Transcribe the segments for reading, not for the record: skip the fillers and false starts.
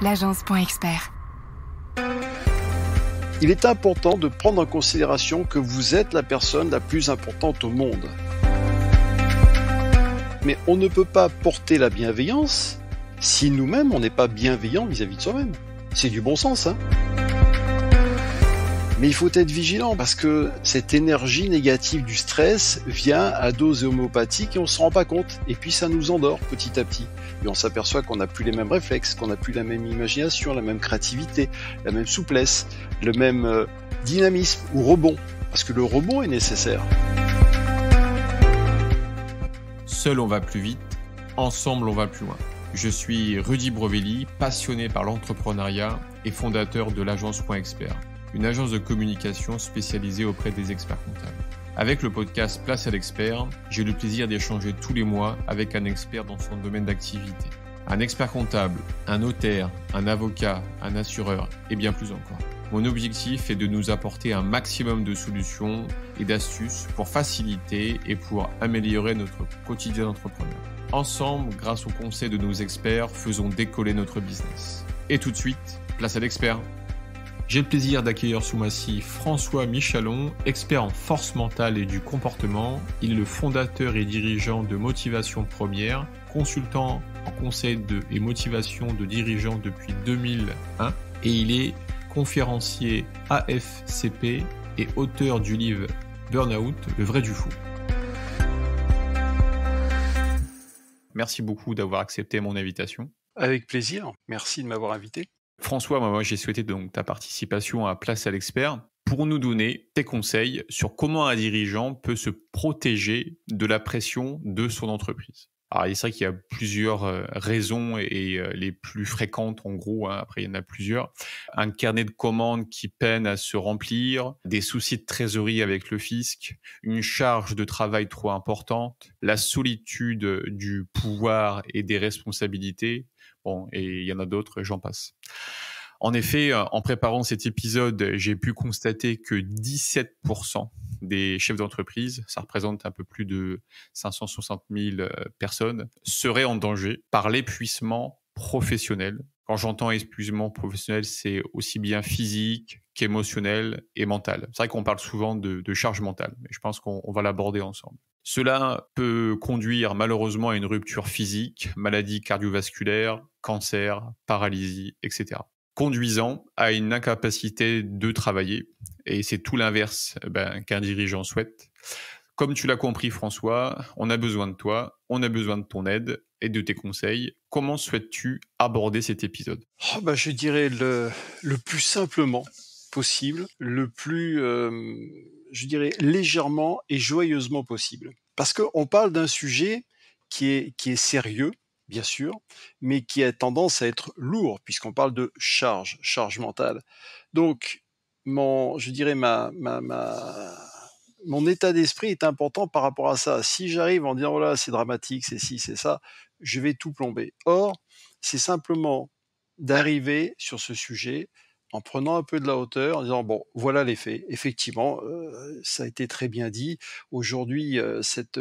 l'agence.expert. Il est important de prendre en considération que vous êtes la personne la plus importante au monde. Mais on ne peut pas porter la bienveillance si nous-mêmes on n'est pas bienveillant vis-à-vis de soi-même. C'est du bon sens, hein ? Mais il faut être vigilant parce que cette énergie négative du stress vient à dose homéopathique et on ne se rend pas compte. Et puis ça nous endort petit à petit. Et on s'aperçoit qu'on n'a plus les mêmes réflexes, qu'on n'a plus la même imagination, la même créativité, la même souplesse, le même dynamisme ou rebond. Parce que le rebond est nécessaire. Seul on va plus vite, ensemble on va plus loin. Je suis Rudy Brovelli, passionné par l'entrepreneuriat et fondateur de l'agence.expert, une agence de communication spécialisée auprès des experts comptables. Avec le podcast Place à l'expert, j'ai le plaisir d'échanger tous les mois avec un expert dans son domaine d'activité. Un expert comptable, un notaire, un avocat, un assureur et bien plus encore. Mon objectif est de nous apporter un maximum de solutions et d'astuces pour faciliter et pour améliorer notre quotidien d'entrepreneur. Ensemble, grâce aux conseils de nos experts, faisons décoller notre business. Et tout de suite, place à l'expert. J'ai le plaisir d'accueillir sous ma scie François Michalon, expert en force mentale et du comportement. Il est le fondateur et dirigeant de Motivation Première, consultant en conseil et motivation de dirigeants depuis 2001 et il est conférencier AFCP et auteur du livre Burnout, le vrai du fou. Merci beaucoup d'avoir accepté mon invitation. Avec plaisir, merci de m'avoir invité. François, moi j'ai souhaité donc ta participation à Place à l'expert pour nous donner tes conseils sur comment un dirigeant peut se protéger de la pression de son entreprise. Alors, c'est vrai qu'il y a plusieurs raisons et les plus fréquentes en gros, hein, après il y en a plusieurs. Un carnet de commandes qui peine à se remplir, des soucis de trésorerie avec le fisc, une charge de travail trop importante, la solitude du pouvoir et des responsabilités, bon, et il y en a d'autres, j'en passe. En effet, en préparant cet épisode, j'ai pu constater que 17% des chefs d'entreprise, ça représente un peu plus de 560 000 personnes, seraient en danger par l'épuisement professionnel. Quand j'entends épuisement professionnel, c'est aussi bien physique qu'émotionnel et mental. C'est vrai qu'on parle souvent de charge mentale, mais je pense qu'on va l'aborder ensemble. Cela peut conduire malheureusement à une rupture physique, maladie cardiovasculaire, cancer, paralysie, etc. Conduisant à une incapacité de travailler. Et c'est tout l'inverse qu'un dirigeant souhaite. Comme tu l'as compris, François, on a besoin de toi, on a besoin de ton aide et de tes conseils. Comment souhaites-tu aborder cet épisode ? Je dirais le plus simplement possible, le plus, je dirais, légèrement et joyeusement possible. Parce qu'on parle d'un sujet qui est sérieux, bien sûr, mais qui a tendance à être lourd, puisqu'on parle de charge mentale. Donc, mon état d'esprit est important par rapport à ça. Si j'arrive en disant, oh là, c'est dramatique, c'est ci, c'est ça, je vais tout plomber. Or, c'est simplement d'arriver sur ce sujet en prenant un peu de la hauteur, en disant, bon, voilà les faits. Effectivement, ça a été très bien dit. Aujourd'hui, cette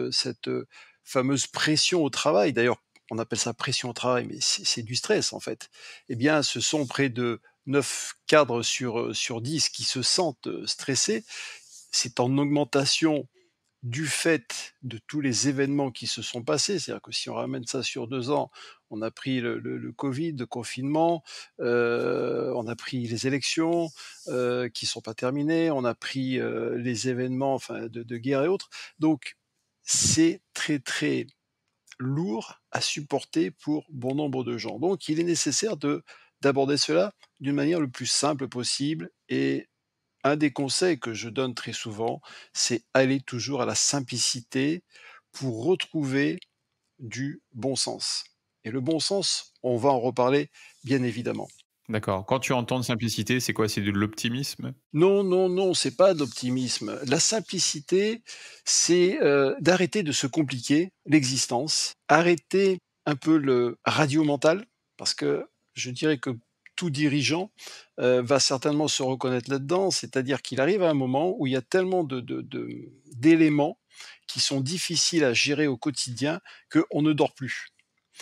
fameuse pression au travail, d'ailleurs, on appelle ça pression au travail, mais c'est du stress en fait. Eh bien, ce sont près de 9 cadres sur 10 qui se sentent stressés. C'est en augmentation du fait de tous les événements qui se sont passés. C'est-à-dire que si on ramène ça sur 2 ans, on a pris le Covid, le confinement, on a pris les élections qui ne sont pas terminées, on a pris les événements de guerre et autres. Donc, c'est très, très lourd à supporter pour bon nombre de gens. Donc, il est nécessaire d'aborder cela d'une manière le plus simple possible. Et un des conseils que je donne très souvent, c'est aller toujours à la simplicité pour retrouver du bon sens. Et le bon sens, on va en reparler bien évidemment. D'accord. Quand tu entends de simplicité, c'est quoi ? C'est de l'optimisme ? Non, c'est pas d'optimisme. La simplicité, c'est d'arrêter de se compliquer l'existence, arrêter un peu le radio mental, parce que je dirais que tout dirigeant va certainement se reconnaître là-dedans, c'est-à-dire qu'il arrive à un moment où il y a tellement d'éléments qui sont difficiles à gérer au quotidien qu'on ne dort plus.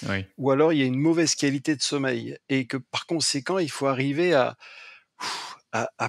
Oui. ou alors il y a une mauvaise qualité de sommeil et que par conséquent, il faut arriver à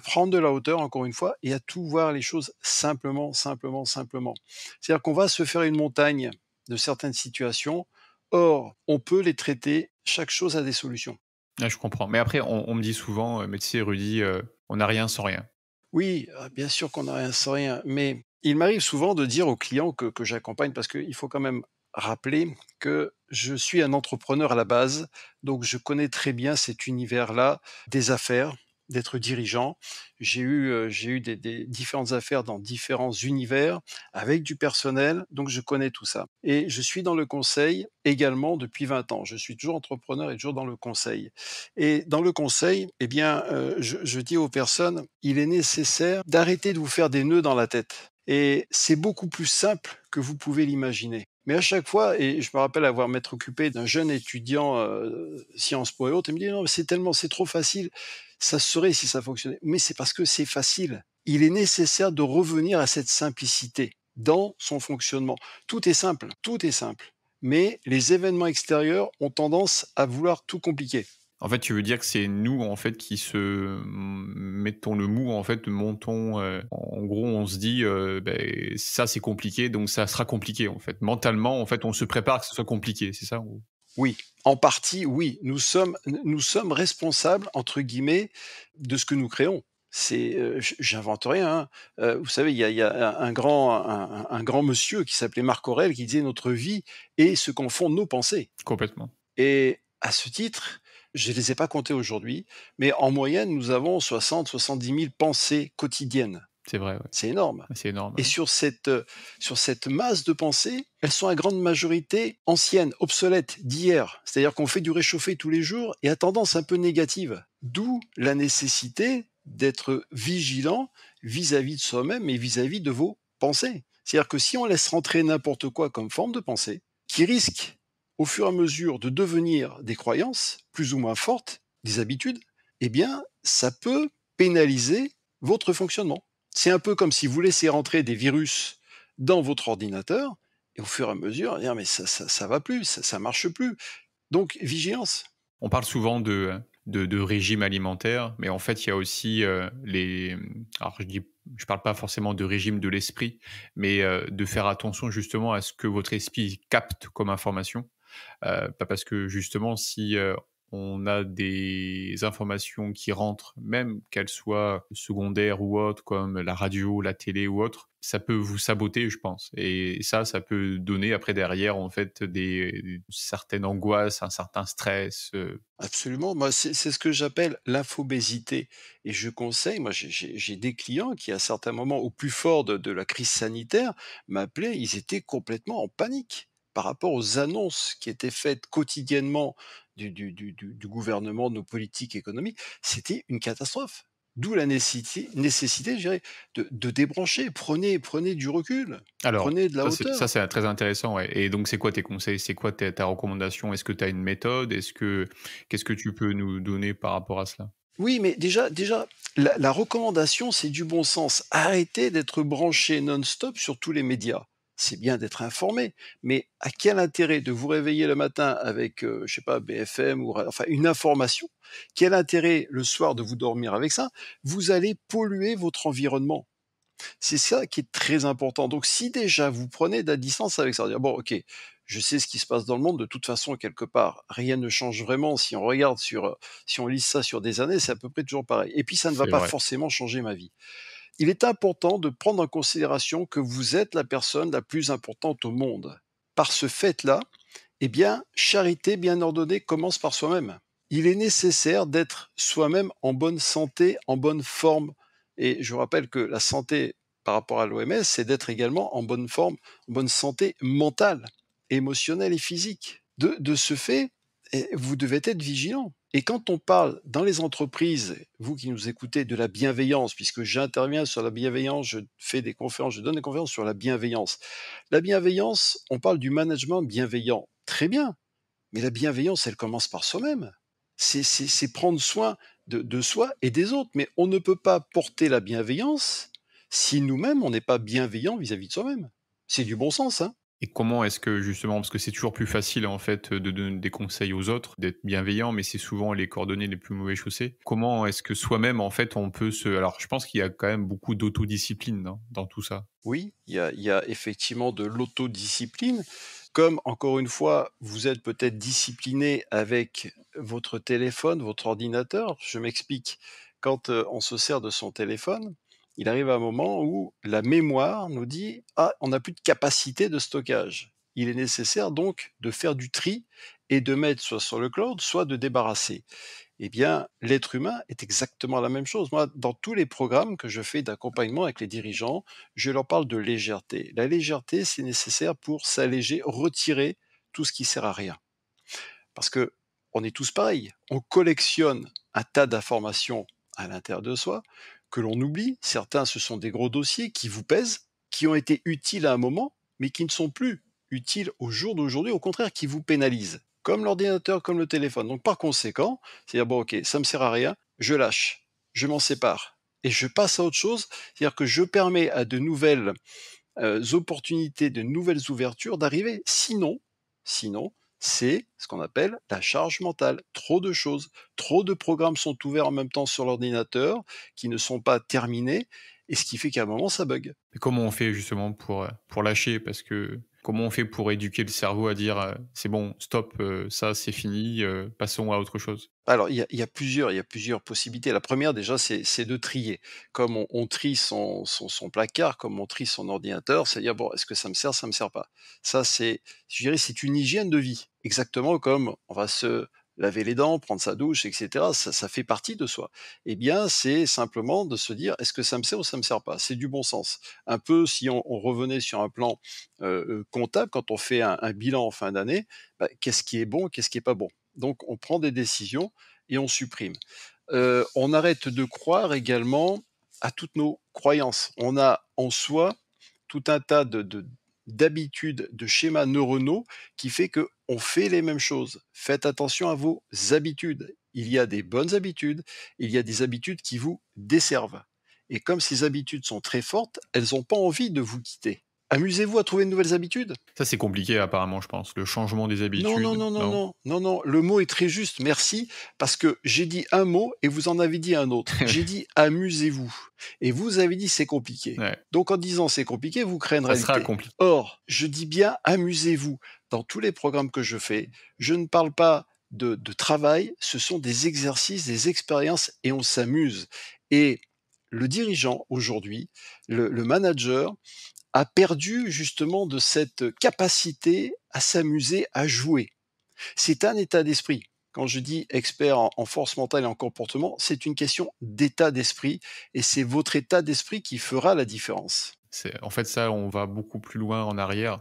prendre de la hauteur encore une fois et à tout voir les choses simplement, simplement, simplement. C'est-à-dire qu'on va se faire une montagne de certaines situations, or on peut les traiter, chaque chose a des solutions. Ah, je comprends. Mais après, on me dit souvent, mais tu sais, Rudy, on n'a rien sans rien. Oui, bien sûr qu'on n'a rien sans rien, mais il m'arrive souvent de dire aux clients que j'accompagne parce qu'il faut quand même rappeler que je suis un entrepreneur à la base, donc je connais très bien cet univers-là des affaires, d'être dirigeant. J'ai eu des différentes affaires dans différents univers avec du personnel, donc je connais tout ça et je suis dans le conseil également depuis 20 ans. Je suis toujours entrepreneur et toujours dans le conseil. Et dans le conseil, eh bien, je dis aux personnes: «Il est nécessaire d'arrêter de vous faire des nœuds dans la tête» et c'est beaucoup plus simple que vous pouvez l'imaginer. Mais à chaque fois et je me rappelle avoir m'être occupé d'un jeune étudiant, Sciences Po et autres, il me dit: «Non, mais c'est trop facile, ça se saurait si ça fonctionnait». Mais c'est parce que c'est facile. Il est nécessaire de revenir à cette simplicité dans son fonctionnement. Tout est simple, tout est simple, mais les événements extérieurs ont tendance à vouloir tout compliquer. En fait, tu veux dire que c'est nous, en fait, qui se mettons le mou, en fait, montons, en gros, on se dit, beh, ça, c'est compliqué, donc ça sera compliqué, en fait. Mentalement, en fait, on se prépare à que ce soit compliqué, c'est ça? Ou Oui, en partie, oui. Nous sommes «responsables» entre guillemets de ce que nous créons. J'invente rien, hein. Vous savez, il y a un grand monsieur qui s'appelait Marc Aurèle qui disait: «Notre vie est ce qu'en font nos pensées» complètement. et à ce titre, je ne les ai pas comptées aujourd'hui, mais en moyenne, nous avons 60-70 000 pensées quotidiennes. C'est vrai, ouais. C'est énorme. C'est énorme, Et ouais. sur cette masse de pensées, elles sont à grande majorité anciennes, obsolètes, d'hier. C'est-à-dire qu'on fait du réchauffé tous les jours et à tendance un peu négative. D'où la nécessité d'être vigilant vis-à-vis de soi-même et vis-à-vis de vos pensées. C'est-à-dire que si on laisse rentrer n'importe quoi comme forme de pensée, qui risque au fur et à mesure de devenir des croyances plus ou moins fortes, des habitudes, eh bien, ça peut pénaliser votre fonctionnement. C'est un peu comme si vous laissiez rentrer des virus dans votre ordinateur et au fur et à mesure, dire: «Mais ça va plus, ça marche plus». Donc vigilance. On parle souvent de régime alimentaire, mais en fait, il y a aussi, alors je parle pas forcément de régime de l'esprit, mais, de faire attention justement à ce que votre esprit capte comme information. Pas parce que justement si, on a des informations qui rentrent, même qu'elles soient secondaires ou autres, comme la radio, la télé ou autre, ça peut vous saboter, je pense et ça peut donner après derrière, en fait, des certaines angoisses, un certain stress, Absolument, moi c'est ce que j'appelle l'infobésité et je conseille moi j'ai des clients qui à certains moments au plus fort de la crise sanitaire m'appelaient, ils étaient complètement en panique par rapport aux annonces qui étaient faites quotidiennement du gouvernement, de nos politiques économiques. C'était une catastrophe. D'où la nécessité je dirais de débrancher. Prenez du recul, Alors, prenez de la ça hauteur. c'est très intéressant, ouais et donc c'est quoi tes conseils? C'est quoi ta recommandation? Est-ce que tu as une méthode? Qu'est-ce que tu peux nous donner par rapport à cela? Oui, mais déjà, la recommandation, c'est du bon sens. Arrêtez d'être branché non-stop sur tous les médias. C'est bien d'être informé, mais à quel intérêt de vous réveiller le matin avec, je sais pas, BFM ou ra enfin une information? Quel intérêt le soir de vous dormir avec ça? Vous allez polluer votre environnement. C'est ça qui est très important. Donc si déjà vous prenez de la distance avec ça, dire: «Bon OK, je sais ce qui se passe dans le monde, de toute façon quelque part, rien ne change vraiment si on regarde si on lit ça sur des années, c'est à peu près toujours pareil et puis ça ne va C'est pas vrai. forcément changer ma vie». Il est important de prendre en considération que vous êtes la personne la plus importante au monde. Par ce fait-là, eh bien, charité bien ordonnée commence par soi-même. Il est nécessaire d'être soi-même en bonne santé, en bonne forme. Et je vous rappelle que la santé par rapport à l'OMS, c'est d'être également en bonne forme, en bonne santé mentale, émotionnelle et physique. De ce fait, vous devez être vigilant. Et quand on parle dans les entreprises, vous qui nous écoutez, de la bienveillance, puisque j'interviens sur la bienveillance, je fais des conférences, je donne des conférences sur la bienveillance. La bienveillance, on parle du management bienveillant. Très bien, mais la bienveillance, elle commence par soi-même. C'est prendre soin de soi et des autres. Mais on ne peut pas porter la bienveillance si nous-mêmes, on n'est pas bienveillant vis-à-vis de soi-même. C'est du bon sens, hein. Et comment est-ce que justement, parce que c'est toujours plus facile en fait de donner des conseils aux autres, d'être bienveillant, mais c'est souvent les cordonniers les plus mauvais chaussés. Comment est-ce que soi-même en fait on peut se... Alors je pense qu'il y a quand même beaucoup d'autodiscipline dans tout ça. Oui, il y a effectivement de l'autodiscipline. Comme encore une fois, vous êtes peut-être discipliné avec votre téléphone, votre ordinateur. Je m'explique. Quand, on se sert de son téléphone, il arrive un moment où la mémoire nous dit: «Ah, on n'a plus de capacité de stockage». Il est nécessaire donc de faire du tri et de mettre soit sur le cloud, soit de débarrasser. Eh bien, l'être humain est exactement la même chose. Moi, dans tous les programmes que je fais d'accompagnement avec les dirigeants, je leur parle de légèreté. La légèreté, c'est nécessaire pour s'alléger, retirer tout ce qui sert à rien. Parce que on est tous pareils. On collectionne un tas d'informations à l'intérieur de soi que l'on oublie. Certains, ce sont des gros dossiers qui vous pèsent, qui ont été utiles à un moment, mais qui ne sont plus utiles au jour d'aujourd'hui, au contraire, qui vous pénalisent. Comme l'ordinateur, comme le téléphone. Donc par conséquent, c'est-à-dire, bon, ok, ça me sert à rien, je lâche, je m'en sépare. Et je passe à autre chose, c'est-à-dire que je permets à de nouvelles opportunités, de nouvelles ouvertures d'arriver. Sinon, c'est ce qu'on appelle la charge mentale. Trop de choses, trop de programmes sont ouverts en même temps sur l'ordinateur qui ne sont pas terminés, et ce qui fait qu'à un moment, ça bug. Et comment on fait justement pour lâcher? Parce que comment on fait pour éduquer le cerveau à dire, «C'est bon, stop, ça c'est fini, passons à autre chose»? Alors, il y a plusieurs possibilités. La première, déjà, c'est de trier. Comme on trie son placard, comme on trie son ordinateur, c'est-à-dire: «Bon, est-ce que ça me sert, ça me sert pas?» Ça, je dirais, c'est une hygiène de vie. Exactement comme on va se laver les dents, prendre sa douche et cetera, ça fait partie de soi. Eh bien, c'est simplement de se dire: «Est-ce que ça me sert ou ça me sert pas?» C'est du bon sens. Un peu si on revenait sur un plan, comptable, quand on fait un bilan en fin d'année, bah, qu'est-ce qui est bon, qu'est-ce qui est pas bon? Donc on prend des décisions et on supprime. On arrête de croire également à toutes nos croyances. On a en soi tout un tas d'habitudes, de schémas neuronaux qui fait qu'on fait les mêmes choses. Faites attention à vos habitudes. Il y a des bonnes habitudes, il y a des habitudes qui vous desservent. Et comme ces habitudes sont très fortes, elles n'ont pas envie de vous quitter. Amusez-vous à trouver de nouvelles habitudes? Ça c'est compliqué apparemment, je pense, le changement des Non, non, habitudes, non, non, non? non, non, non, le mot est très juste, merci, parce que j'ai dit un mot et vous en avez dit un autre. J'ai dit: «Amusez-vous» et vous avez dit: «C'est compliqué». Ouais, Donc en disant: «C'est compliqué», vous créez une ça sera réalité. compliqué. Or, je dis bien: «Amusez-vous». Dans tous les programmes que je fais, je ne parle pas de travail, ce sont des exercices, des expériences et on s'amuse. Et le dirigeant aujourd'hui, le manager a perdu justement de cette capacité à s'amuser, à jouer. C'est un état d'esprit. Quand je dis expert en force mentale et en comportement, c'est une question d'état d'esprit et c'est votre état d'esprit qui fera la différence. C'est en fait ça, on va beaucoup plus loin en arrière.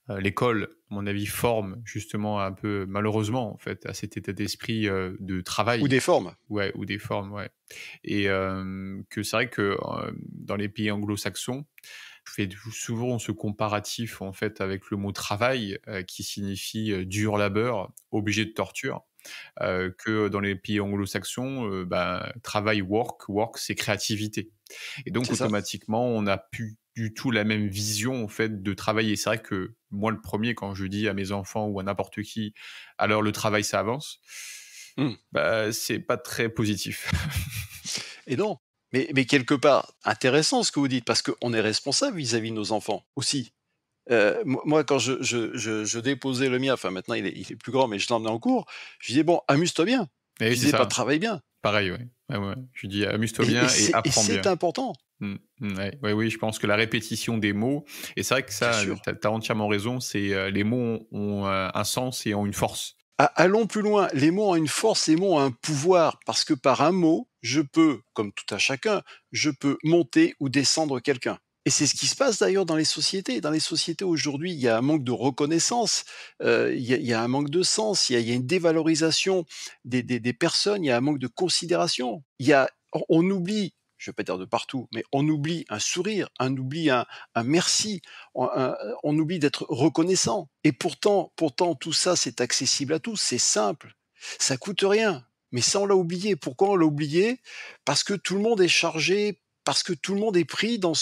L'école, à mon avis, forme justement un peu malheureusement en fait à cet état d'esprit, de Ou travail. des formes. Ouais, ou des formes, ouais. Et que c'est vrai que, dans les pays anglo-saxons, je fais souvent ce comparatif, en fait, avec le mot travail, qui signifie, dur labeur, obligé de torture, que dans les pays anglo-saxons, bah, travail, work, c'est créativité. Et donc C'est ça. automatiquement, on n'a plus du tout la même vision, en fait, de travailler. C'est vrai que moi, le premier, quand je dis à mes enfants ou à n'importe qui: «Alors le travail, ça avance», Mmh. bah, c'est pas très positif. Et non. Mais quelque part, intéressant ce que vous dites, parce qu'on est responsable vis-à-vis de nos enfants aussi. Moi, quand je déposais le mien, enfin maintenant il est plus grand, mais je l'emmenais en cours, je disais: «Bon, amuse-toi bien». Et oui, Je c'est disais pas: ça. «Travaille bien». Pareil, ouais. Ouais, ouais. Je dis: «Amuse-toi Et bien et c'est et apprends c'est bien». important, Mmh, ouais, ouais, oui, je pense que la répétition des mots et c'est vrai que bien ça, sûr. tu as entièrement raison, c'est, les mots ont, un sens et ont une force. Allons plus loin, les mots ont une force, les mots ont un pouvoir, parce que par un mot, je peux, comme tout à chacun, je peux monter ou descendre quelqu'un. Et c'est ce qui se passe d'ailleurs dans les sociétés. Dans les sociétés aujourd'hui, il y a un manque de reconnaissance, il y a un manque de sens, il y a une dévalorisation des personnes, il y a un manque de considération. On oublie, je ne vais pas dire de partout, mais on oublie un sourire, on oublie un merci, on oublie d'être reconnaissant. Et pourtant, tout ça, c'est accessible à tous, c'est simple, ça coûte rien. Mais ça, on l'a oublié. Pourquoi on l'a oublié? Parce que tout le monde est chargé, parce que tout le monde est pris dans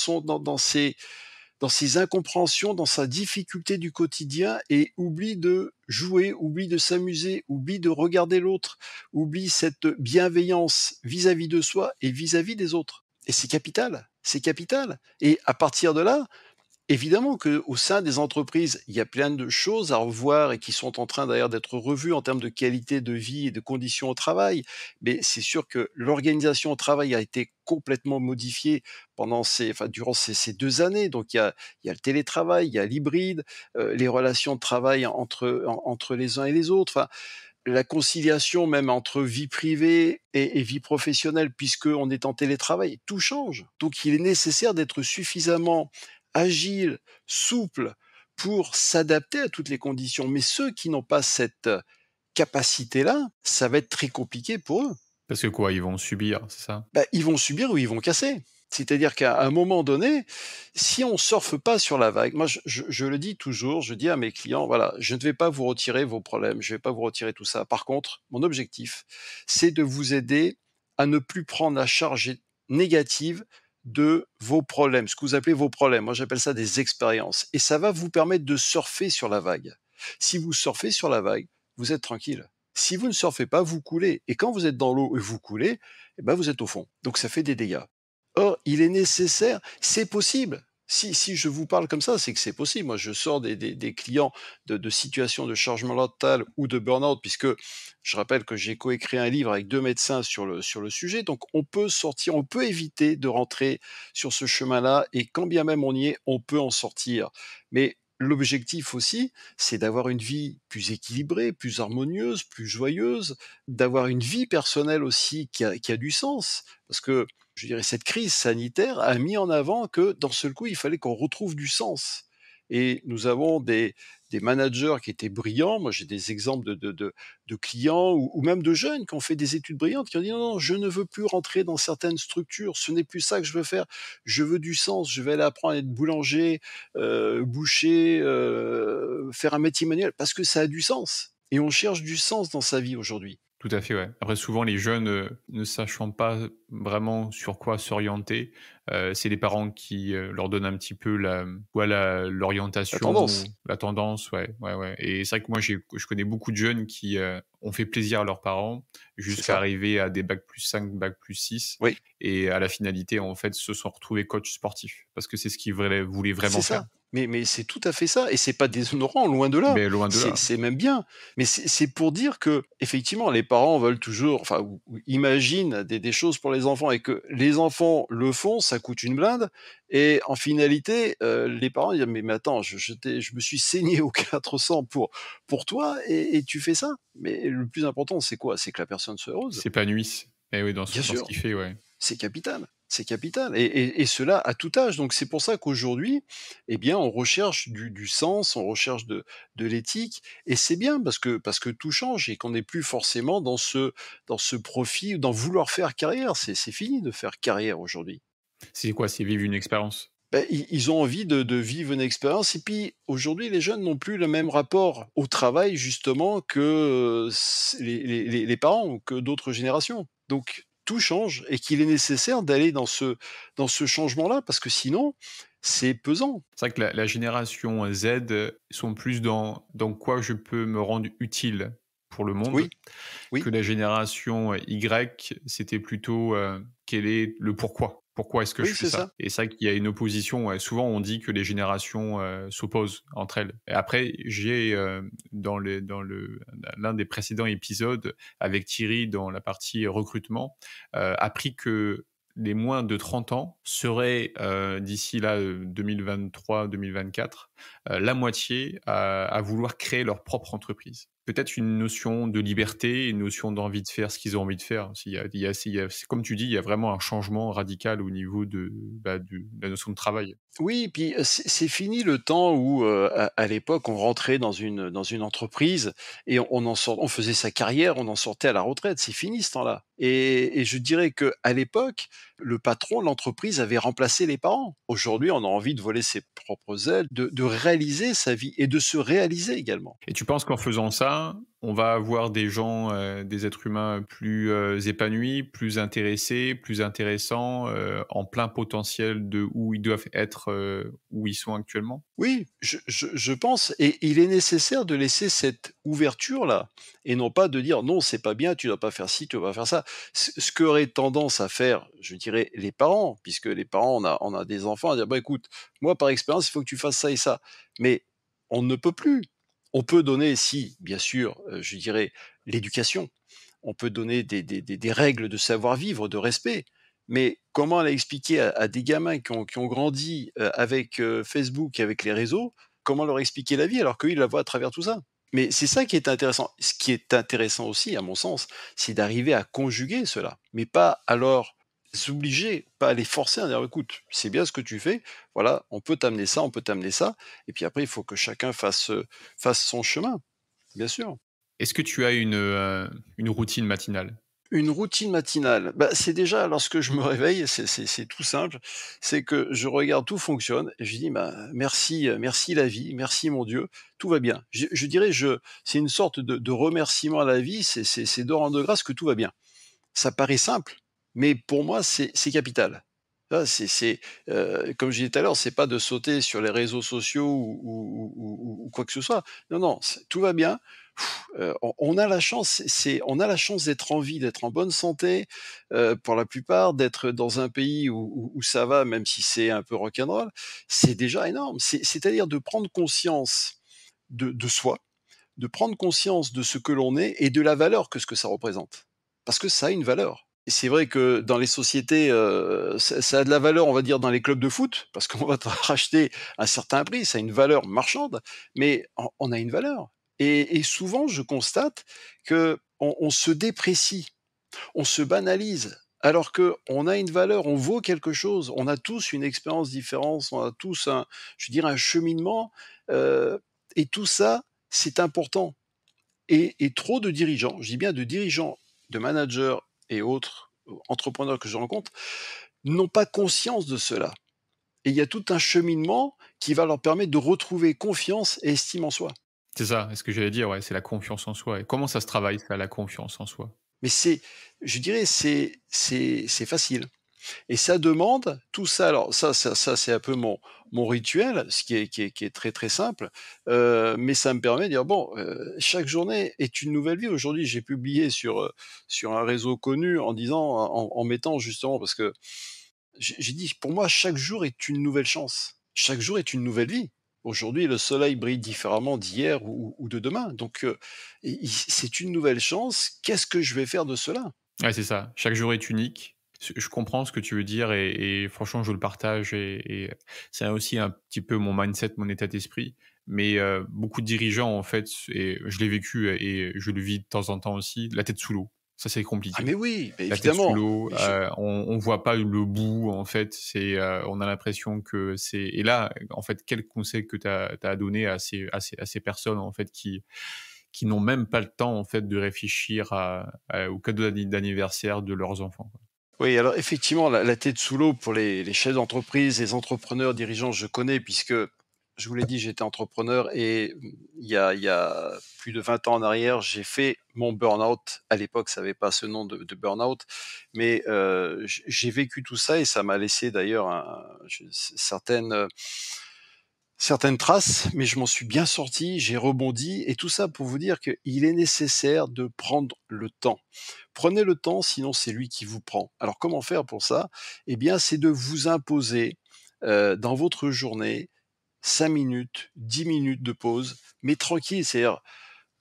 dans ses incompréhensions, dans sa difficulté du quotidien et oublie de jouer, oublie de s'amuser, oublie de regarder l'autre, oublie cette bienveillance vis-à-vis de soi et vis-à-vis des autres. Et c'est capital, c'est capital. Et à partir de là, évidemment qu'au sein des entreprises, il y a plein de choses à revoir et qui sont en train d'ailleurs d'être revues en termes de qualité de vie et de conditions au travail. Mais c'est sûr que l'organisation au travail a été complètement modifiée durant ces 2 années. Donc il y a le télétravail, il y a l'hybride, les relations de travail entre les uns et les autres. Enfin, la conciliation même entre vie privée et vie professionnelle, puisqu'on est en télétravail, tout change. Donc il est nécessaire d'être suffisamment agile, souple, pour s'adapter à toutes les conditions. Mais ceux qui n'ont pas cette capacité-là, ça va être très compliqué pour eux. Parce que quoi, ils vont subir, c'est ça? Bah, ils vont subir ou ils vont casser. C'est-à-dire qu'à un moment donné, si on surfe pas sur la vague, moi je le dis toujours, je dis à mes clients, voilà, je ne vais pas vous retirer vos problèmes, je ne vais pas vous retirer tout ça. Par contre, mon objectif, c'est de vous aider à ne plus prendre la charge négative de vos problèmes, ce que vous appelez vos problèmes. Moi, j'appelle ça des expériences. Et ça va vous permettre de surfer sur la vague. Si vous surfez sur la vague, vous êtes tranquille. Si vous ne surfez pas, vous coulez. Et quand vous êtes dans l'eau et vous coulez, eh ben vous êtes au fond. Donc ça fait des dégâts. Or, il est nécessaire, c'est possible. Si je vous parle comme ça, c'est que c'est possible. Moi, je sors des clients de situations de changement mental ou de burn-out, puisque je rappelle que j'ai coécrit un livre avec 2 médecins sur le sujet. Donc, on peut sortir, on peut éviter de rentrer sur ce chemin-là, et quand bien même on y est, on peut en sortir. Mais l'objectif aussi, c'est d'avoir une vie plus équilibrée, plus harmonieuse, plus joyeuse, d'avoir une vie personnelle aussi qui a du sens. Parce que je dirais, cette crise sanitaire a mis en avant que d'un seul coup, il fallait qu'on retrouve du sens. Et nous avons des managers qui étaient brillants. Moi, j'ai des exemples de clients ou même de jeunes qui ont fait des études brillantes, qui ont dit non, non, je ne veux plus rentrer dans certaines structures, ce n'est plus ça que je veux faire, je veux du sens, je vais aller apprendre à être boulanger, boucher, faire un métier manuel, parce que ça a du sens. Et on cherche du sens dans sa vie aujourd'hui. Tout à fait, ouais. Après souvent les jeunes, ne sachant pas vraiment sur quoi s'orienter, c'est les parents qui, leur donnent un petit peu La l'orientation, tendance, la tendance, ouais, ouais, ouais, et c'est vrai que moi je connais beaucoup de jeunes qui, ont fait plaisir à leurs parents c'est jusqu'à ça. arriver à des bac+5, bac+6, Oui. et à la finalité, en fait, se sont retrouvés coachs sportifs parce que c'est ce qu'ils voulaient C'est vraiment faire. ça, mais c'est tout à fait ça, et c'est pas déshonorant, loin de là. Mais loin de là. C'est même bien, mais c'est pour dire que effectivement les parents veulent toujours, enfin, ou imaginent des choses pour les enfants, et que les enfants le font, ça coûte une blinde, et en finalité, les parents disent: «Mais attends, je me suis saigné aux 400 pour toi, et tu fais ça?» Mais le plus important, c'est quoi? C'est que la personne soit heureuse. S'épanouissent. Et oui, Bien dans ce sûr. qu'il fait, ouais. C'est capital, c'est capital, et cela à tout âge. Donc c'est pour ça qu'aujourd'hui, eh bien, on recherche du sens, on recherche de l'éthique, et c'est bien parce que tout change et qu'on n'est plus forcément dans ce profit, dans vouloir faire carrière. C'est fini de faire carrière aujourd'hui. C'est quoi? C'est vivre une expérience. Beh, ils ont envie de vivre une expérience, et puis aujourd'hui, les jeunes n'ont plus le même rapport au travail justement que, s les parents ou que d'autres générations. Donc tout change, et qu'il est nécessaire d'aller dans ce changement-là, parce que sinon, c'est pesant. C'est vrai que la génération Z, sont plus dans quoi je peux me rendre utile pour le monde, Oui, oui, que la génération Y, c'était plutôt, quel est le pourquoi? Pourquoi est-ce que oui, je fais c'est ça? ça. Et c'est vrai qu'il y a une opposition, ouais. Souvent on dit que les générations, s'opposent entre elles. Et après j'ai, l'un des précédents épisodes avec Thierry dans la partie recrutement, appris que les moins de 30 ans seraient, d'ici là, 2023-2024, la moitié à vouloir créer leur propre entreprise. Peut-être une notion de liberté, une notion d'envie de faire ce qu'ils ont envie de faire. C'est comme tu dis, il y a vraiment un changement radical au niveau de la notion de travail. Oui, puis, c'est fini le temps où, à l'époque, on rentrait dans une entreprise et on faisait sa carrière, on en sortait à la retraite. C'est fini ce temps-là, et je dirais qu'à l'époque, le patron de l'entreprise avait remplacé les parents. Aujourd'hui, on a envie de voler ses propres ailes, de réaliser sa vie et de se réaliser également. Et tu penses qu'en faisant ça, on va avoir des gens, des êtres humains plus, épanouis, plus intéressés, plus intéressants, en plein potentiel de où ils doivent être, où ils sont actuellement? Oui, je pense et il est nécessaire de laisser cette ouverture-là et non pas de dire: «Non, c'est pas bien, tu dois pas faire ci, tu dois pas faire ça». Ce qu'auraient tendance à faire, je dirais, les parents, puisque les parents, on a des enfants, à dire: «Bah, écoute, moi, par expérience, il faut que tu fasses ça et ça». Mais on ne peut plus. On peut donner, si, bien sûr, je dirais, l'éducation. On peut donner des règles de savoir-vivre, de respect. Mais comment aller expliquer à des gamins qui ont grandi, avec, Facebook et avec les réseaux, comment leur expliquer la vie alors qu'eux, ils la voient à travers tout ça? Mais c'est ça qui est intéressant. Ce qui est intéressant aussi, à mon sens, c'est d'arriver à conjuguer cela, mais pas à leur obliger, pas à les forcer à dire: «Écoute, c'est bien ce que tu fais, voilà, on peut t'amener ça, on peut t'amener ça» et puis après il faut que chacun fasse son chemin, bien sûr. Est-ce que tu as une routine matinale? Une routine matinale, bah, c'est déjà lorsque je me réveille, c'est tout simple, c'est que je regarde tout fonctionne et je dis: «Bah, merci, merci la vie, merci mon Dieu, tout va bien». Je dirais c'est une sorte de remerciement à la vie, c'est de rendre grâce que tout va bien. Ça paraît simple, mais pour moi c'est capital. Là, comme je disais tout à l'heure, c'est pas de sauter sur les réseaux sociaux ou quoi que ce soit. Non, non, tout va bien. On a la chance, on a la chance d'être en vie, d'être en bonne santé, pour la plupart, d'être dans un pays où ça va, même si c'est un peu rock'n'roll, c'est déjà énorme. C'est-à-dire de prendre conscience de soi, de prendre conscience de ce que l'on est et de la valeur que ce que ça représente. Parce que ça a une valeur. Et c'est vrai que dans les sociétés, ça a de la valeur, on va dire, dans les clubs de foot, parce qu'on va te racheter à un certain prix, ça a une valeur marchande, mais on a une valeur. Et souvent, je constate qu'on se déprécie, on se banalise, alors qu'on a une valeur, on vaut quelque chose, on a tous une expérience différente, on a tous je dirais, un cheminement, heu, et tout ça, c'est important. Et trop de dirigeants, je dis bien de dirigeants, de managers et autres entrepreneurs que je rencontre, n'ont pas conscience de cela. Et il y a tout un cheminement qui va leur permettre de retrouver confiance et estime en soi. C'est ça, est ce que j'allais dire, ouais, c'est la confiance en soi et comment ça se travaille ça, la confiance en soi? Mais je dirais, c'est facile. Et ça demande tout ça, alors ça c'est un peu mon rituel, ce qui est très, très simple, mais ça me permet de dire: «Bon, chaque journée est une nouvelle vie». Aujourd'hui, j'ai publié sur un réseau connu en disant en mettant justement parce que j'ai dit: «Pour moi, chaque jour est une nouvelle chance. Chaque jour est une nouvelle vie». Aujourd'hui, le soleil brille différemment d'hier ou de demain, donc i c'est une nouvelle chance. Qu'est-ce que je vais faire de cela? Ouais, c'est ça. Chaque jour est unique. Je comprends ce que tu veux dire et franchement, je le partage et c'est aussi un petit peu mon mindset, mon état d'esprit. Mais beaucoup de dirigeants, en fait, et je l'ai vécu et je le vis de temps en temps aussi, la tête sous l'eau. Ça, c'est Ah compliqué. mais oui, beh, La tête sous évidemment, l'eau, mais on voit pas le bout, en fait. On a l'impression que c'est et là, en fait, quel conseil que tu as à donner à ces personnes, en fait, qui n'ont même pas le temps, en fait, de réfléchir au cadeau d'anniversaire de leurs enfants, quoi. oui, alors effectivement, la tête sous l'eau pour les chefs d'entreprise, les entrepreneurs, dirigeants, je connais puisque, je vous l'ai dit, j'étais entrepreneur et il y a plus de 20 ans en arrière, j'ai fait mon burn-out. À l'époque, ça avait pas ce nom de burn-out, mais j'ai vécu tout ça et ça m'a laissé d'ailleurs certaines traces, mais je m'en suis bien sorti, j'ai rebondi et tout ça pour vous dire qu'il est nécessaire de prendre le temps. Prenez le temps, sinon c'est lui qui vous prend. Alors comment faire pour ça? Eh bien, c'est de vous imposer, dans votre journée 5 minutes, 10 minutes de pause, mais tranquille. C'est-à-dire,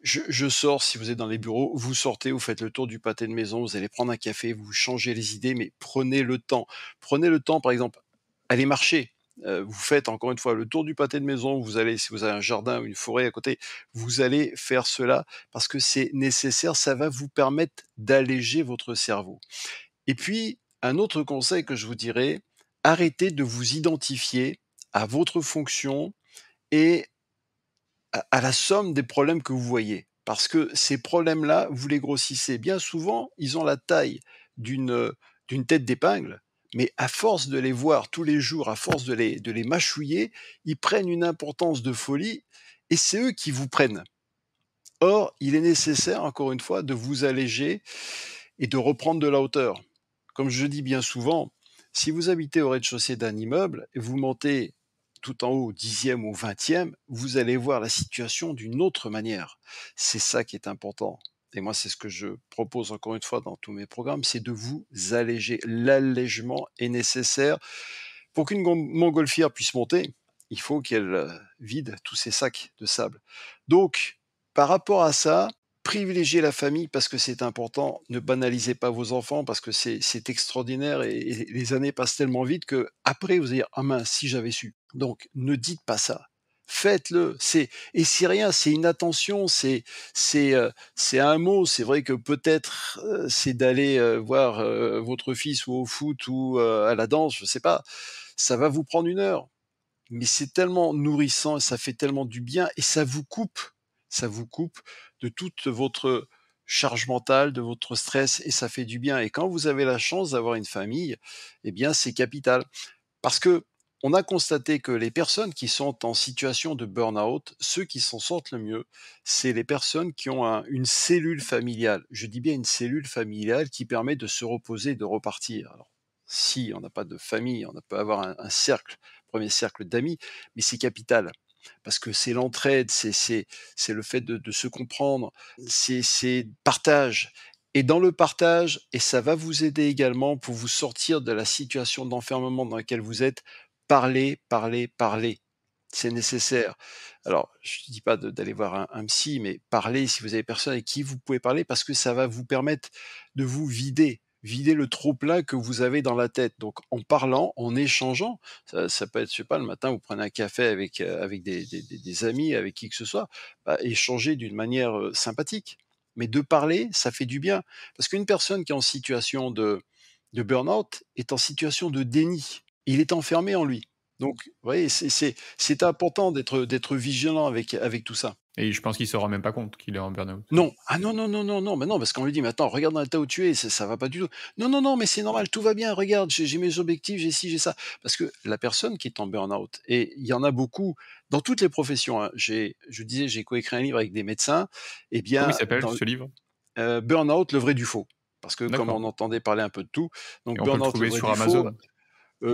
je sors, si vous êtes dans les bureaux, vous sortez, vous faites le tour du pâté de maison, vous allez prendre un café, vous changez les idées, mais prenez le temps. Prenez le temps, par exemple, allez marcher. Vous faites encore une fois le tour du pâté de maison, vous allez si vous avez un jardin ou une forêt à côté, vous allez faire cela parce que c'est nécessaire, ça va vous permettre d'alléger votre cerveau. Et puis, un autre conseil que je vous dirais, arrêtez de vous identifier à votre fonction et à la somme des problèmes que vous voyez. Parce que ces problèmes-là, vous les grossissez. Bien souvent, ils ont la taille d'une tête d'épingle, mais à force de les voir tous les jours, à force de les mâchouiller, ils prennent une importance de folie et c'est eux qui vous prennent. Or, il est nécessaire, encore une fois, de vous alléger et de reprendre de la hauteur. Comme je dis bien souvent, si vous habitez au rez-de-chaussée d'un immeuble et vous montez tout en haut au 10e ou 20e, vous allez voir la situation d'une autre manière. C'est ça qui est important. Et moi, c'est ce que je propose encore une fois dans tous mes programmes, c'est de vous alléger. L'allègement est nécessaire. Pour qu'une montgolfière puisse monter, il faut qu'elle vide tous ses sacs de sable. Donc, par rapport à ça, privilégiez la famille parce que c'est important. Ne banalisez pas vos enfants parce que c'est extraordinaire et les années passent tellement vite que après vous allez dire ah mince si j'avais su. Donc ne dites pas ça. Faites-le. C'est rien, c'est une attention, c'est un mot. C'est vrai que peut-être c'est d'aller voir votre fils ou au foot ou à la danse, je sais pas. Ça va vous prendre 1 heure, mais c'est tellement nourrissant et ça fait tellement du bien et ça vous coupe de toute votre charge mentale, de votre stress et ça fait du bien. Et quand vous avez la chance d'avoir une famille, eh bien, c'est capital. Parce que on a constaté que les personnes qui sont en situation de burn-out, ceux qui s'en sortent le mieux, c'est les personnes qui ont une cellule familiale. Je dis bien une cellule familiale qui permet de se reposer, de repartir. Alors, si on n'a pas de famille, on peut avoir un cercle, premier cercle d'amis, mais c'est capital. Parce que c'est l'entraide, c'est le fait de se comprendre, c'est partage. Et dans le partage, et ça va vous aider également pour vous sortir de la situation d'enfermement dans laquelle vous êtes, parlez, parlez, parlez. C'est nécessaire. Alors, je ne dis pas d'aller voir un psy, mais parlez si vous avez personne avec qui vous pouvez parler, parce que ça va vous permettre de vous vider le trop-plein que vous avez dans la tête. Donc, en parlant, en échangeant, ça peut être, je sais pas, le matin, vous prenez un café avec des amis, avec qui que ce soit, bah, échanger d'une manière sympathique. Mais de parler, ça fait du bien. Parce qu'une personne qui est en situation de burn-out est en situation de déni. Il est enfermé en lui. Donc, vous voyez, c'est important d'être vigilant avec tout ça. Et je pense qu'il se rend même pas compte qu'il est en burn-out. Non, ah non, non, non, non, non, mais non, parce qu'on lui dit: «Mais attends, regarde dans l'état où tu es, ça va pas du tout». «Non, non, non, mais c'est normal, tout va bien, regarde, j'ai mes objectifs, j'ai ci, j'ai ça». Parce que la personne qui est en burn-out et il y en a beaucoup dans toutes les professions, hein. J'ai coécrit un livre avec des médecins, eh Comment il bien, s'appelle ce livre? Burn-out, le vrai du faux. Parce que comme D'accord. on entendait parler un peu de tout, Et donc on peut le Burn-out, le trouver vrai sur du faux, Amazon?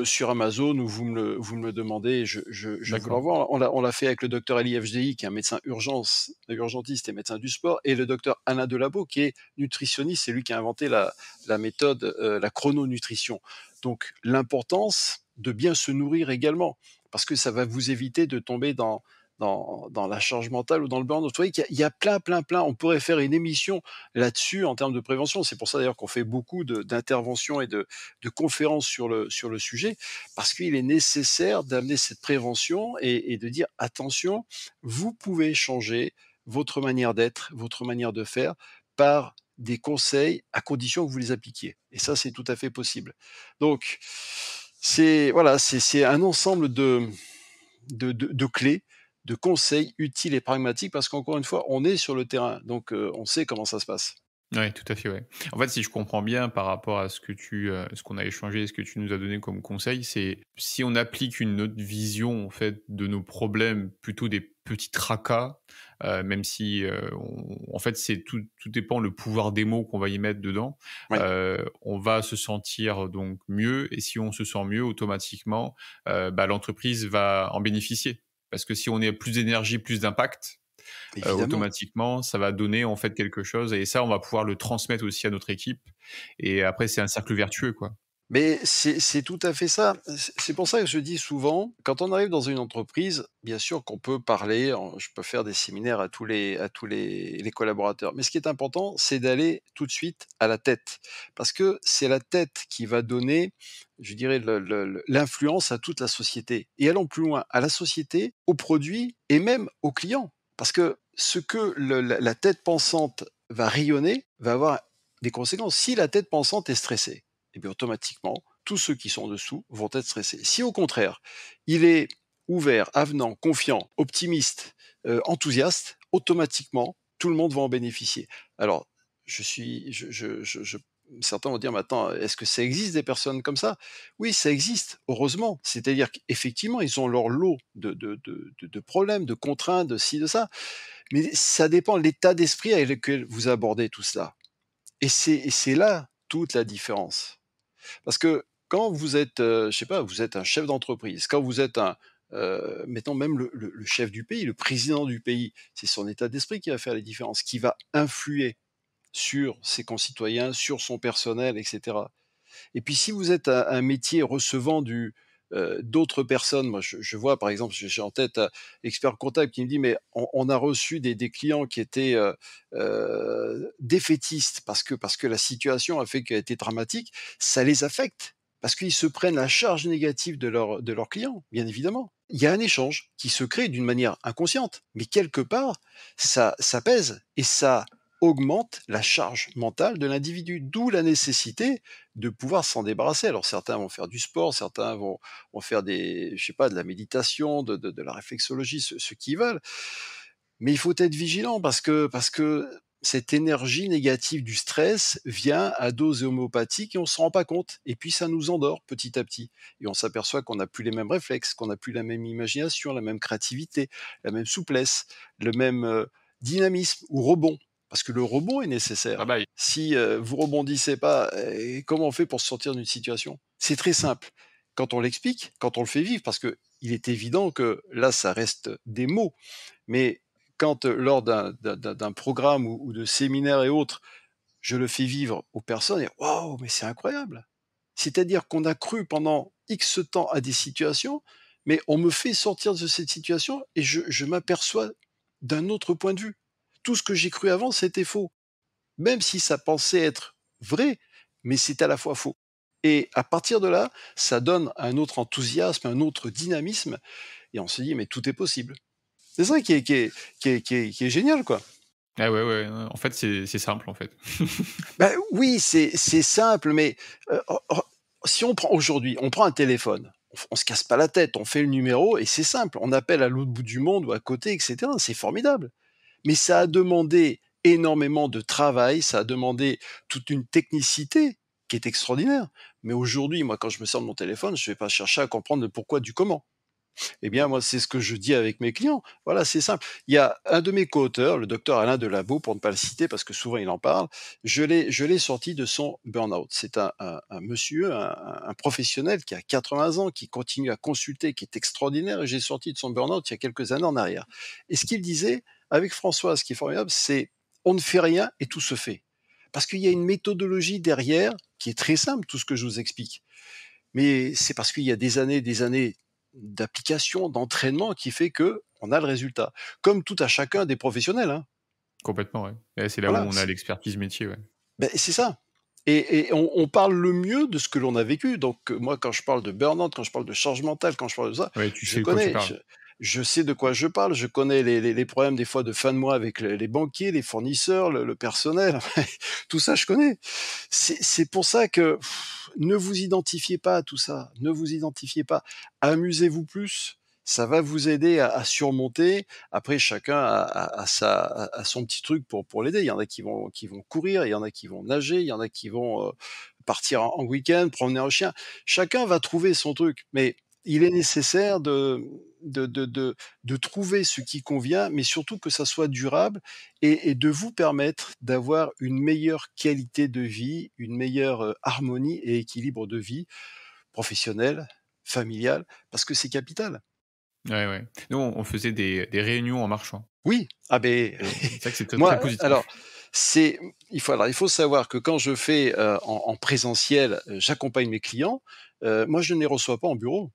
sur Amazon ou vous me le demandez et je vous D'accord. l'envoie. On l'a fait avec le docteur Ali FJI, qui est un médecin urgentiste et médecin du sport, et le docteur Alain Delabo, qui est nutritionniste. C'est lui qui a inventé la méthode, la chrononutrition. Donc, l'importance de bien se nourrir également, parce que ça va vous éviter de tomber dans la charge mentale ou dans le burn-out. Vous voyez qu'il y a plein, plein, plein. On pourrait faire une émission là-dessus en termes de prévention. C'est pour ça d'ailleurs qu'on fait beaucoup d'interventions et de conférences sur le sujet, parce qu'il est nécessaire d'amener cette prévention et de dire attention, vous pouvez changer votre manière d'être, votre manière de faire par des conseils à condition que vous les appliquiez. Et ça, c'est tout à fait possible. Donc, c'est voilà, c'est un ensemble de clés, de conseils utiles et pragmatiques, parce qu'encore une fois, on est sur le terrain, donc on sait comment ça se passe. Ouais, tout à fait, ouais. En fait, si je comprends bien par rapport à ce qu'on a échangé, ce que tu nous as donné comme conseil, c'est si on applique une autre vision, en fait, de nos problèmes, plutôt des petits tracas, même si, en fait, c'est tout dépend le pouvoir des mots qu'on va y mettre dedans, Oui, on va se sentir donc mieux et si on se sent mieux, automatiquement, bah, l'entreprise va en bénéficier. Parce que si on est plus d'énergie, plus d'impact, évidemment. automatiquement, ça va donner en fait quelque chose et ça, on va pouvoir le transmettre aussi à notre équipe et après c'est un cercle vertueux, quoi. Mais c'est tout à fait ça. C'est pour ça que je dis souvent, quand on arrive dans une entreprise, bien sûr qu'on peut parler, je peux faire des séminaires à tous les collaborateurs. Mais ce qui est important, c'est d'aller tout de suite à la tête. Parce que c'est la tête qui va donner, je dirais, l'influence à toute la société. Et allons plus loin, à la société, aux produits et même aux clients. Parce que ce que la tête pensante va rayonner va avoir des conséquences. Si la tête pensante est stressée, et bien automatiquement, tous ceux qui sont en dessous vont être stressés. Si au contraire, il est ouvert, avenant, confiant, optimiste, enthousiaste, automatiquement, tout le monde va en bénéficier. Alors, je suis, je certains vont dire: «Mais attends, est-ce que ça existe des personnes comme ça?» Oui, ça existe, heureusement. C'est-à-dire qu'effectivement, ils ont leur lot de problèmes, de contraintes, de ci, de ça, mais ça dépend de l'état d'esprit avec lequel vous abordez tout cela et c'est là toute la différence. Parce que quand vous êtes, je sais pas, vous êtes un chef d'entreprise, quand vous êtes mettons même le chef du pays, le président du pays, c'est son état d'esprit qui va faire la différence, qui va influer sur ses concitoyens, sur son personnel, et cetera. Et puis si vous êtes un métier recevant d'autres personnes, moi je vois par exemple, j'ai en tête un expert comptable qui me dit: «Mais on a reçu des clients qui étaient, défaitistes parce que la situation a fait qu'elle était dramatique», ça les affecte. Parce qu'ils se prennent la charge négative de leurs clients, bien évidemment. Il y a un échange qui se crée d'une manière inconsciente, mais quelque part, ça pèse et ça augmente la charge mentale de l'individu, d'où la nécessité de pouvoir s'en débarrasser. Alors certains vont faire du sport, certains vont faire je sais pas, de la méditation, de la réflexologie, ceux qui veulent. Mais il faut être vigilant parce que cette énergie négative du stress vient à dose homéopathique et on se rend pas compte. Et puis ça nous endort petit à petit. Et on s'aperçoit qu'on n'a plus les mêmes réflexes, qu'on n'a plus la même imagination, la même créativité, la même souplesse, le même dynamisme ou rebond. Parce que le rebond est Bye nécessaire. bye. Si vous rebondissez pas, comment on fait pour se sortir d'une situation? C'est très simple. Quand on l'explique, quand on le fait vivre, parce que il est évident que là, ça reste des mots, mais quand lors d'un programme ou de séminaires et autres, je le fais vivre aux personnes et waouh, mais c'est incroyable! C'est-à-dire qu'on a cru pendant X temps à des situations, mais on me fait sortir de cette situation et je m'aperçois d'un autre point de vue. Tout ce que j'ai cru avant, c'était faux. Même si ça pensait être vrai, mais c'est à la fois faux. Et à partir de là, ça donne un autre enthousiasme, un autre dynamisme et on se dit: «Mais tout est possible». C'est ça qui est génial, quoi. Ah ouais, ouais, en fait, c'est simple, en fait. Bah, oui, c'est simple, mais si on prend aujourd'hui, on prend un téléphone, on se casse pas la tête, on fait le numéro et c'est simple, on appelle à l'autre bout du monde ou à côté et cetera, c'est formidable. Mais ça a demandé énormément de travail, ça a demandé toute une technicité qui est extraordinaire. Mais aujourd'hui, moi, quand je me sers de mon téléphone, je vais pas chercher à comprendre le pourquoi du comment. Eh bien, moi, c'est ce que je dis avec mes clients. Voilà, c'est simple. Il y a un de mes co-auteurs, le docteur Alain Delabo, pour ne pas le citer parce que souvent il en parle, je l'ai sorti de son burn-out. C'est un monsieur, un professionnel qui a 80 ans, qui continue à consulter, qui est extraordinaire et j'ai sorti de son burn-out il y a quelques années en arrière. Et ce qu'il disait avec François, ce qui est formidable, c'est on ne fait rien et tout se fait. Parce qu'il y a une méthodologie derrière qui est très simple, tout ce que je vous explique. Mais c'est parce qu'il y a des années d'application, d'entraînement qui fait que on a le résultat. Comme tout à chacun des professionnels, hein. Complètement, ouais. Et c'est là où Voilà, on a l'expertise métier, ouais. c'est ça. Et on parle le mieux de ce que l'on a vécu. Donc, moi, quand je parle de burn-out, quand je parle de charge mentale, quand je parle de ça, Ouais, tu je sais de quoi tu connais, parles. je sais de quoi je parle, je connais les problèmes des fois de fin de mois avec les banquiers, les fournisseurs, le personnel, tout ça je connais. C'est pour ça que ne vous identifiez pas à tout ça, ne vous identifiez pas. Amusez-vous plus, ça va vous aider à surmonter. Après, chacun a son petit truc pour l'aider. Il y en a qui vont courir, il y en a qui vont nager, il y en a qui vont partir en week-end, promener un chien. Chacun va trouver son truc, mais il est nécessaire de trouver ce qui convient, mais surtout que ça soit durable et de vous permettre d'avoir une meilleure qualité de vie, une meilleure harmonie et équilibre de vie professionnelle, familiale, parce que c'est capital. Ouais, ouais. Nous, on faisait des réunions en marchant Oui, ah ben et c'est vrai que c'est très, très moi, alors, positif. c'est il faut savoir que quand je fais, en présentiel, j'accompagne mes clients, moi je ne les reçois pas en bureau.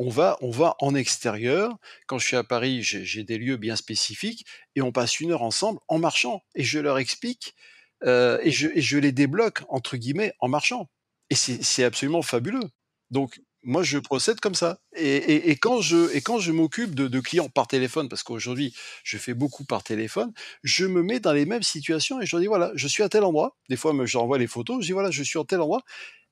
On va en extérieur. Quand je suis à Paris, j'ai des lieux bien spécifiques et on passe 1 heure ensemble en marchant et je leur explique, et je «les débloque» entre guillemets en marchant et c'est absolument fabuleux. Donc moi, je procède comme ça et quand je m'occupe de clients par téléphone, parce qu'aujourd'hui, je fais beaucoup par téléphone, je me mets dans les mêmes situations et je leur dis: «Voilà, je suis à tel endroit». Des fois, je leur envoie les photos, je dis: «Voilà, je suis à tel endroit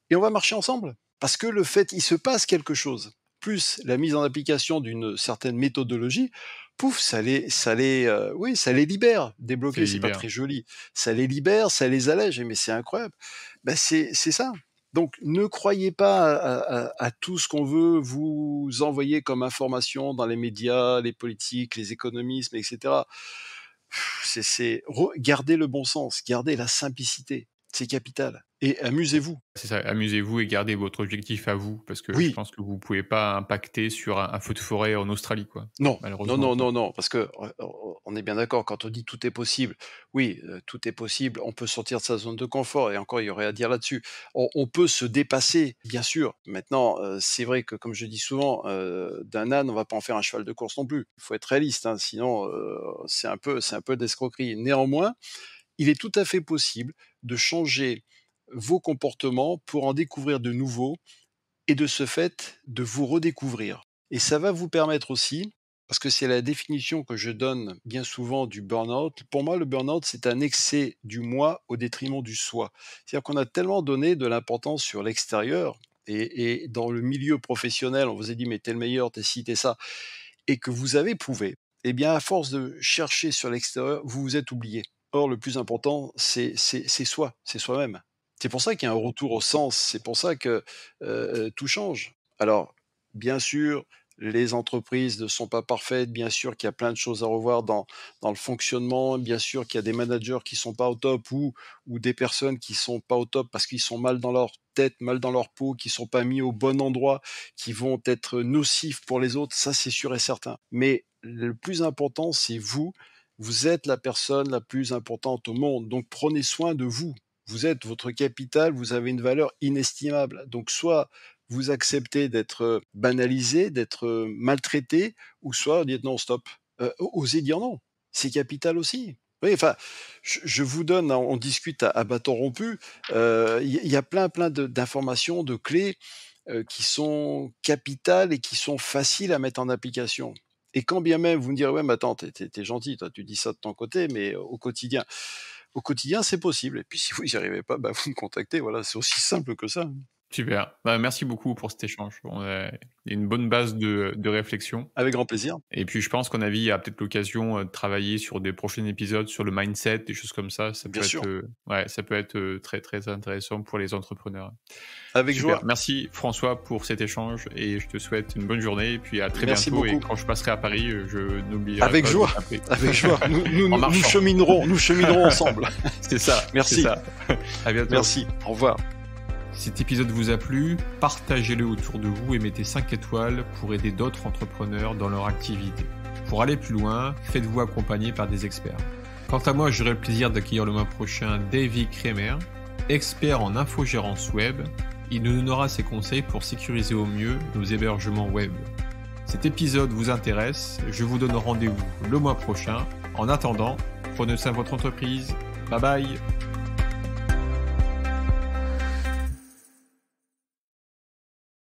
et on va marcher ensemble». Parce que le fait il se passe quelque chose, plus la mise en application d'une certaine méthodologie, pouf, oui, ça les libère. C'est Débloquer, c'est pas libère. très joli. Ça les libère, ça les allège, mais c'est incroyable. C'est ça. Donc ne croyez pas à tout ce qu'on veut vous envoyer comme information dans les médias, les politiques, les économismes, et cetera. Gardez le bon sens, gardez la simplicité, c'est capital et amusez-vous. C'est ça, amusez-vous et gardez votre objectif à vous, parce que je Oui. pense que vous pouvez pas impacter sur un feu de forêt en Australie, quoi. Non, non, Malheureusement, non, quoi. non, non, parce que, on est bien d'accord quand on dit: «Tout est possible». Oui, tout est possible, on peut sortir de sa zone de confort et encore il y aurait à dire là-dessus. On peut se dépasser, bien sûr. Maintenant, c'est vrai que comme je dis souvent, d'un âne, on va pas en faire un cheval de course non plus. Il faut être réaliste, hein, sinon, c'est un peu d'escroquerie. Néanmoins, il est tout à fait possible de changer vos comportements pour en découvrir de nouveaux et de ce fait, de vous redécouvrir. Et ça va vous permettre aussi, parce que c'est la définition que je donne bien souvent du burn-out. Pour moi, le burn-out, c'est un excès du moi au détriment du soi. C'est-à-dire qu'on a tellement donné de l'importance sur l'extérieur et dans le milieu professionnel, on vous a dit: «Mais tu es le meilleur, tu es ci, tu es ça» et que vous avez prouvé, eh bien, à force de chercher sur l'extérieur, vous vous êtes oublié. Or, le plus important, c'est soi, c'est soi-même. C'est pour ça qu'il y a un retour au sens, c'est pour ça que, tout change. Alors, bien sûr, les entreprises ne sont pas parfaites, bien sûr qu'il y a plein de choses à revoir dans le fonctionnement, bien sûr qu'il y a des managers qui sont pas au top ou des personnes qui sont pas au top parce qu'ils sont mal dans leur tête, mal dans leur peau, qui sont pas mis au bon endroit, qui vont être nocifs pour les autres, ça c'est sûr et certain. Mais le plus important, c'est vous. Vous êtes la personne la plus importante au monde, donc prenez soin de vous. Vous êtes votre capital, vous avez une valeur inestimable. Donc soit vous acceptez d'être banalisé, d'être maltraité, ou soit dites non, stop. Osez dire non, c'est capital aussi. Oui, enfin, je vous donne, hein, on discute à bâton rompu, il y a plein d'informations, de clés qui sont capitales et qui sont faciles à mettre en application. Et quand bien même vous me direz: «Ouais, mais attends, t'es gentil, toi, tu dis ça de ton côté, mais au quotidien, c'est possible et puis si vous n'y arrivez pas, bah, vous me contactez, voilà, c'est aussi simple que ça, hein. Super. Bah, merci beaucoup pour cet échange. On a une bonne base de réflexion. Avec grand plaisir, Et puis, je pense qu'en avis, il y a peut-être l'occasion, de travailler sur des prochains épisodes sur le mindset, des choses comme ça. Ça bien peut être, sûr, ouais, ça peut être, très, très intéressant pour les entrepreneurs. avec Super. joie. Merci François pour cet échange et je te souhaite une bonne journée et puis à très Merci bientôt, et beaucoup. quand je passerai à Paris, je n'oublierai Avec pas de joie, t'appeler. avec joie. En Nous marchant. cheminerons ensemble. C'est ça, c'est Merci, ça. À bientôt. merci. Au revoir. Si cet épisode vous a plu, partagez-le autour de vous et mettez 5 étoiles pour aider d'autres entrepreneurs dans leur activité. Pour aller plus loin, faites-vous accompagner par des experts. Quant à moi, j'aurai le plaisir d'accueillir le mois prochain Davy Kremer, expert en infogérance web. Il nous donnera ses conseils pour sécuriser au mieux nos hébergements web. Cet épisode vous intéresse, je vous donne rendez-vous le mois prochain. En attendant, prenez soin de votre entreprise. Bye bye.